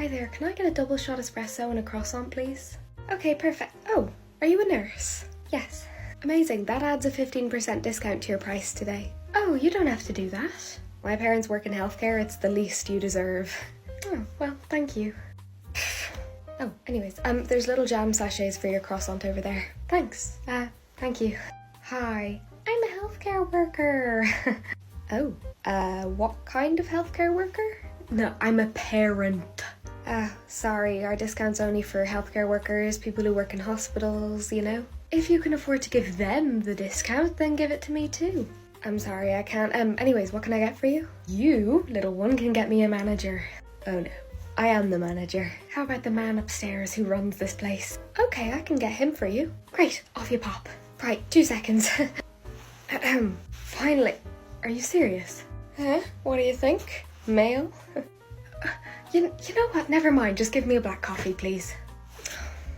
Hi there, can I get a double shot espresso and a croissant, please? Okay, perfect. Oh, are you a nurse? Yes. Amazing, that adds a 15% discount to your price today. Oh, you don't have to do that. My parents work in healthcare, it's the least you deserve. Oh, well, thank you. Oh, anyways, there's little jam sachets for your croissant over there. Thanks. Thank you. Hi, I'm a healthcare worker. Oh, what kind of healthcare worker? No, I'm a parent. Sorry, our discount's only for healthcare workers, people who work in hospitals, you know? If you can afford to give them the discount, then give it to me too. I'm sorry, I can't. Anyways, what can I get for you? You, little one, can get me a manager. Oh no, I am the manager. How about the man upstairs who runs this place? Okay, I can get him for you. Great, off you pop. Right, 2 seconds. Finally. Are you serious? Huh? What do you think? Male? You know what? Never mind. Just give me a black coffee, please.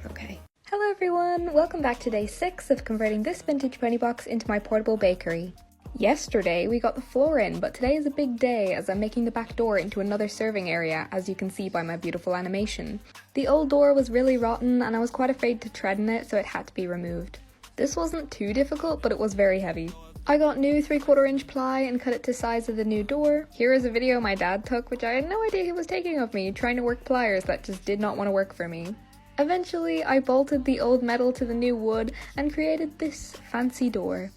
Okay. Hello everyone! Welcome back to day 6 of converting this vintage pony box into my portable bakery. Yesterday we got the floor in, but today is a big day as I'm making the back door into another serving area, as you can see by my beautiful animation. The old door was really rotten and I was quite afraid to tread in it, so it had to be removed. This wasn't too difficult, but it was very heavy. I got new 3/4 inch ply and cut it to size of the new door. Here is a video my dad took, which I had no idea he was taking of me, trying to work pliers that just did not want to work for me. Eventually, I bolted the old metal to the new wood and created this fancy door.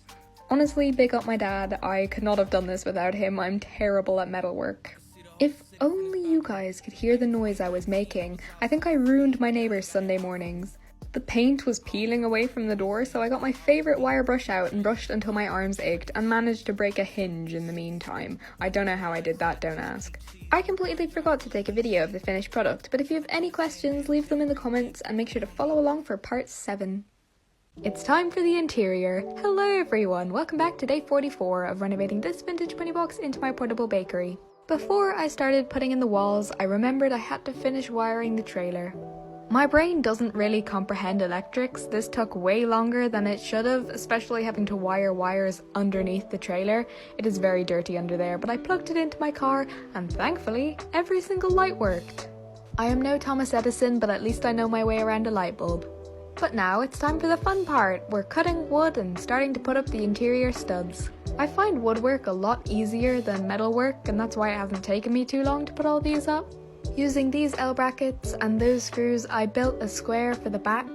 Honestly, big up my dad, I could not have done this without him, I'm terrible at metalwork. If only you guys could hear the noise I was making, I think I ruined my neighbours' Sunday mornings. The paint was peeling away from the door, so I got my favourite wire brush out and brushed until my arms ached and managed to break a hinge in the meantime. I don't know how I did that, don't ask. I completely forgot to take a video of the finished product, but if you have any questions, leave them in the comments and make sure to follow along for part 7. It's time for the interior. Hello everyone, welcome back to day 44 of renovating this vintage pony box into my portable bakery. Before I started putting in the walls, I remembered I had to finish wiring the trailer. My brain doesn't really comprehend electrics. This took way longer than it should have, especially having to wire wires underneath the trailer. It is very dirty under there, but I plugged it into my car and thankfully every single light worked. I am no Thomas Edison, but at least I know my way around a light bulb. But now it's time for the fun part. We're cutting wood and starting to put up the interior studs. I find woodwork a lot easier than metalwork, and that's why it hasn't taken me too long to put all these up. Using these L brackets and those screws, I built a square for the back.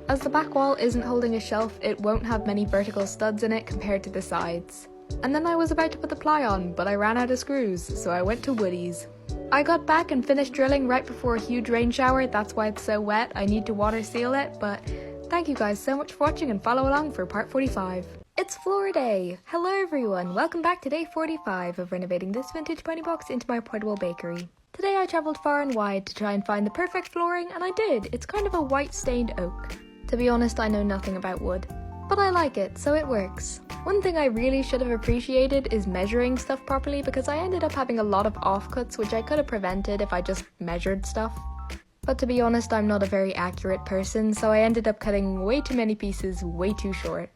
As the back wall isn't holding a shelf, it won't have many vertical studs in it compared to the sides. And then I was about to put the ply on, but I ran out of screws, so I went to Woody's. I got back and finished drilling right before a huge rain shower, that's why it's so wet. I need to water seal it, but thank you guys so much for watching and follow along for part 45. It's floor day! Hello everyone, welcome back to day 45 of renovating this vintage pony box into my portable bakery. Today I travelled far and wide to try and find the perfect flooring, and I did. It's kind of a white stained oak. To be honest, I know nothing about wood, but I like it, so it works. One thing I really should have appreciated is measuring stuff properly, because I ended up having a lot of offcuts which I could have prevented if I just measured stuff. But to be honest, I'm not a very accurate person, so I ended up cutting way too many pieces way too short.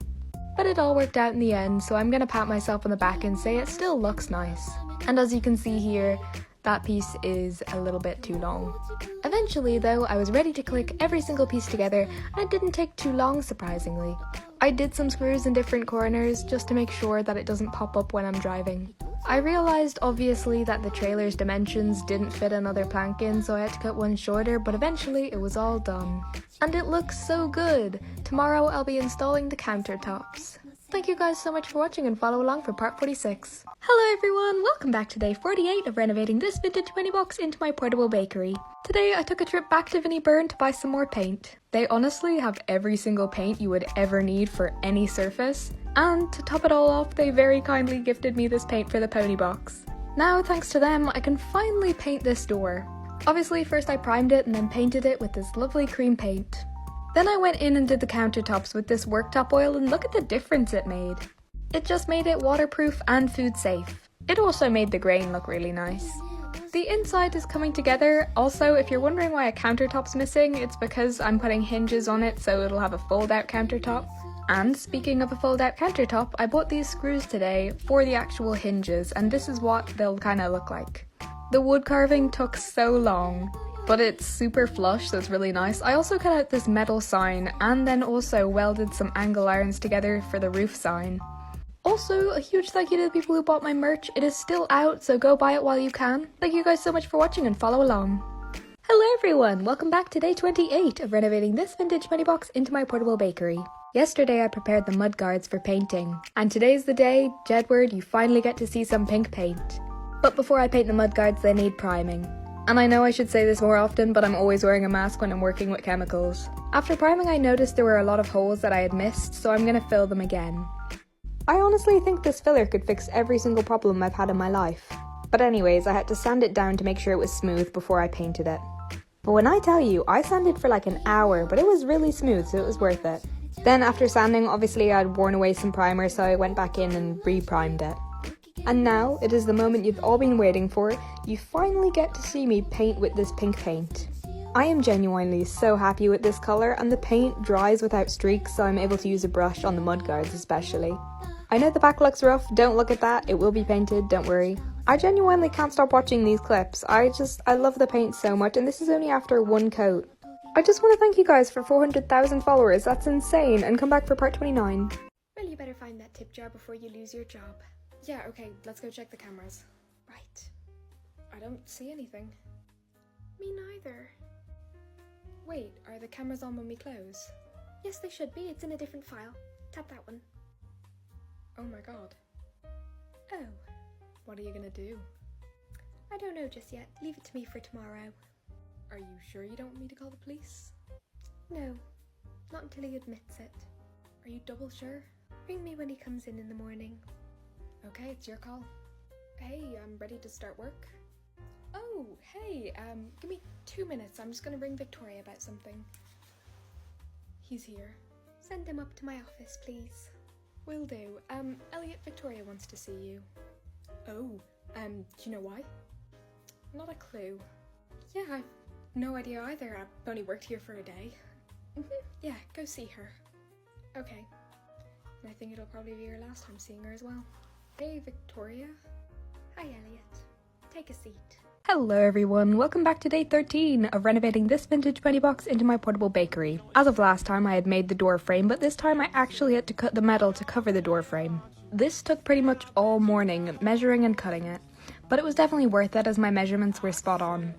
But it all worked out in the end, so I'm gonna pat myself on the back and say it still looks nice. And as you can see here, that piece is a little bit too long. Eventually though, I was ready to click every single piece together, and it didn't take too long surprisingly. I did some screws in different corners just to make sure that it doesn't pop up when I'm driving. I realised obviously that the trailer's dimensions didn't fit another plank in, so I had to cut one shorter, but eventually it was all done. And it looks so good! Tomorrow I'll be installing the countertops. Thank you guys so much for watching and follow along for part 46. Hello everyone, welcome back to day 48 of renovating this vintage pony box into my portable bakery. Today I took a trip back to Vinnie Byrne to buy some more paint. They honestly have every single paint you would ever need for any surface. And to top it all off, they very kindly gifted me this paint for the pony box. Now, thanks to them, I can finally paint this door. Obviously first I primed it and then painted it with this lovely cream paint. Then I went in and did the countertops with this worktop oil, and look at the difference it made. It just made it waterproof and food safe. It also made the grain look really nice. The inside is coming together. Also, if you're wondering why a countertop's missing, it's because I'm putting hinges on it so it'll have a fold-out countertop. And speaking of a fold-out countertop, I bought these screws today for the actual hinges, and this is what they'll kind of look like. The wood carving took so long. but it's super flush, so it's really nice. I also cut out this metal sign and then also welded some angle irons together for the roof sign. Also, a huge thank you to the people who bought my merch. It is still out, so go buy it while you can. Thank you guys so much for watching and follow along. Hello everyone, welcome back to day 28 of renovating this vintage money box into my portable bakery. Yesterday I prepared the mud guards for painting, and today's the day, Jedward, you finally get to see some pink paint. But before I paint the mud guards, they need priming. And I know I should say this more often, but I'm always wearing a mask when I'm working with chemicals. After priming I noticed there were a lot of holes that I had missed, so I'm gonna fill them again. I honestly think this filler could fix every single problem I've had in my life. But anyways, I had to sand it down to make sure it was smooth before I painted it. But when I tell you, I sanded for like an hour, but it was really smooth, so it was worth it. Then after sanding, obviously I'd worn away some primer, so I went back in and re-primed it. And now, it is the moment you've all been waiting for. You finally get to see me paint with this pink paint. I am genuinely so happy with this colour, and the paint dries without streaks, so I'm able to use a brush on the mudguards especially. I know the back looks rough, don't look at that, it will be painted, don't worry. I genuinely can't stop watching these clips. I love the paint so much, and this is only after one coat. I just want to thank you guys for 400,000 followers, that's insane, and come back for part 29. Well, you better find that tip jar before you lose your job. Yeah, okay, let's go check the cameras. Right. I don't see anything. Me neither. Wait, are the cameras on when we close? Yes, they should be. It's in a different file. Tap that one. Oh my god. Oh. What are you gonna do? I don't know just yet. Leave it to me for tomorrow. Are you sure you don't want me to call the police? No. Not until he admits it. Are you double sure? Ring me when he comes in the morning. Okay, it's your call. Hey, I'm ready to start work. Oh, hey, give me 2 minutes. I'm just gonna ring Victoria about something. He's here. Send him up to my office, please. Will do. Elliot, Victoria wants to see you. Oh, do you know why? Not a clue. Yeah, I've no idea either. I've only worked here for a day. Yeah, go see her. Okay. And I think it'll probably be your last time seeing her as well. Hey, Victoria. Hi, Elliot. Take a seat. Hello everyone, welcome back to day 13 of renovating this vintage penny box into my portable bakery. As of last time I had made the door frame, but this time I actually had to cut the metal to cover the door frame. This took pretty much all morning, measuring and cutting it, but it was definitely worth it as my measurements were spot on.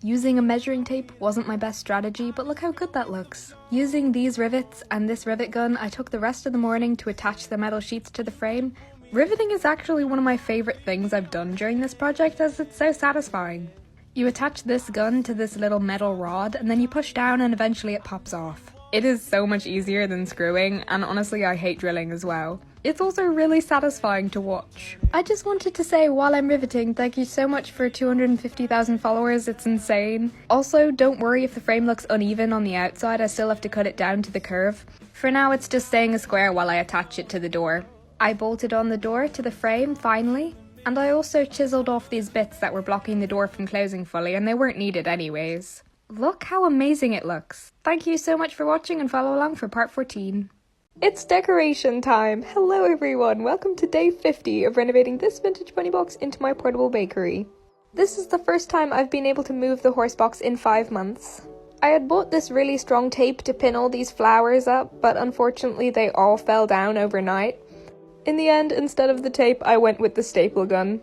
Using a measuring tape wasn't my best strategy, but look how good that looks. Using these rivets and this rivet gun, I took the rest of the morning to attach the metal sheets to the frame. Riveting is actually one of my favourite things I've done during this project as it's so satisfying. You attach this gun to this little metal rod and then you push down and eventually it pops off. It is so much easier than screwing, and honestly I hate drilling as well. It's also really satisfying to watch. I just wanted to say while I'm riveting, thank you so much for 250,000 followers, it's insane. Also, don't worry if the frame looks uneven on the outside, I still have to cut it down to the curve. For now it's just staying a square while I attach it to the door. I bolted on the door to the frame finally, and I also chiseled off these bits that were blocking the door from closing fully, and they weren't needed anyways. Look how amazing it looks. Thank you so much for watching and follow along for part 14. It's decoration time! Hello everyone, welcome to day 50 of renovating this vintage bunny box into my portable bakery. This is the first time I've been able to move the horse box in 5 months. I had bought this really strong tape to pin all these flowers up, but unfortunately they all fell down overnight. In the end, instead of the tape, I went with the staple gun.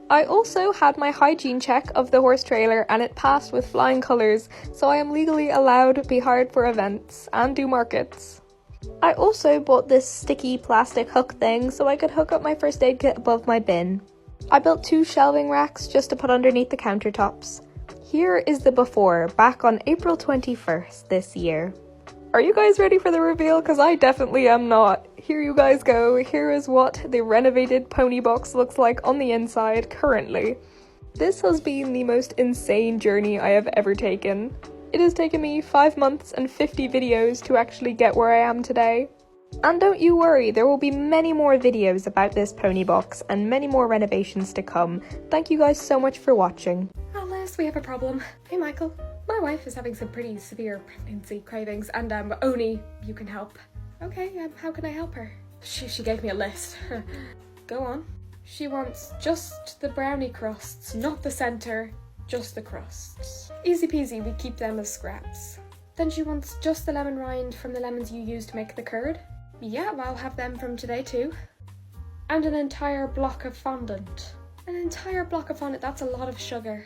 I also had my hygiene check of the horse trailer and it passed with flying colours, so I am legally allowed to be hired for events and do markets. I also bought this sticky plastic hook thing so I could hook up my first aid kit above my bin. I built 2 shelving racks just to put underneath the countertops. Here is the before, back on April 21st this year. Are you guys ready for the reveal? Because I definitely am not. Here you guys go. Here is what the renovated pony box looks like on the inside currently. This has been the most insane journey I have ever taken. It has taken me 5 months and 50 videos to actually get where I am today. And don't you worry, there will be many more videos about this pony box and many more renovations to come. Thank you guys so much for watching. Alice, we have a problem. Hey Michael. My wife is having some pretty severe pregnancy cravings and Oni, you can help. Okay, how can I help her? She gave me a list. Go on. She wants just the brownie crusts, not the centre. just the crusts. Easy peasy, we keep them as scraps. Then she wants just the lemon rind from the lemons you used to make the curd. Yeah, well, I'll have them from today too. And an entire block of fondant. An entire block of fondant, that's a lot of sugar.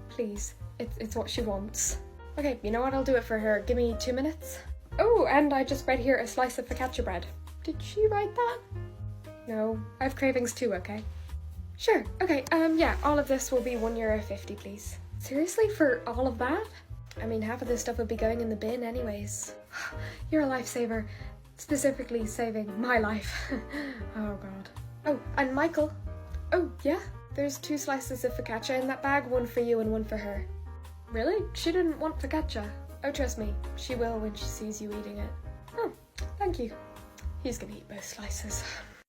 Please, it's what she wants. Okay, you know what, I'll do it for her. Give me 2 minutes. Oh, and I just read here a slice of focaccia bread. Did she write that? No, I have cravings too, okay? Sure, okay, yeah, all of this will be €1.50, please. Seriously, for all of that? I mean, half of this stuff would be going in the bin anyways. You're a lifesaver, specifically saving my life. Oh god. Oh, and Michael. Oh, yeah? There's 2 slices of focaccia in that bag, one for you and one for her. Really? She didn't want focaccia. Oh, trust me, she will when she sees you eating it. Oh, thank you. He's gonna eat both slices.